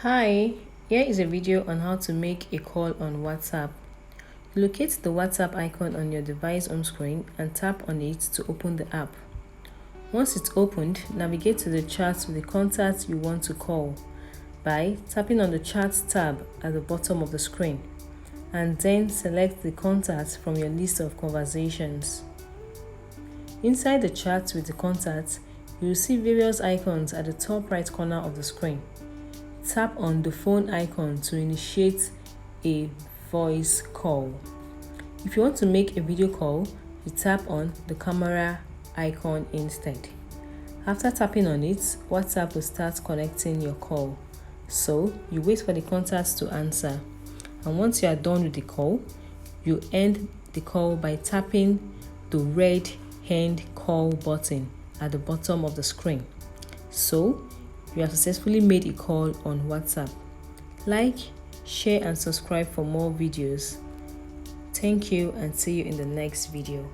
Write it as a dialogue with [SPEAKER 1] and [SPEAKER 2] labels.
[SPEAKER 1] Hi, here is a video on how to make a call on WhatsApp. Locate the WhatsApp icon on your device home screen and tap on it to open the app. Once it's opened, navigate to the chat with the contact you want to call by tapping on the Chat tab at the bottom of the screen, and then select the contact from your list of conversations. Inside the chat with the contact, you will see various icons at the top right corner of the screen. Tap on the phone icon to initiate a voice call. If you want to make a video call, you tap on the camera icon instead. After tapping on it, WhatsApp will start connecting your call. So you wait for the contacts to answer. And once you are done with the call, you end the call by tapping the red end call button at the bottom of the screen. So you have successfully made a call on WhatsApp. Like, share and subscribe for more videos. Thank you and see you in the next video.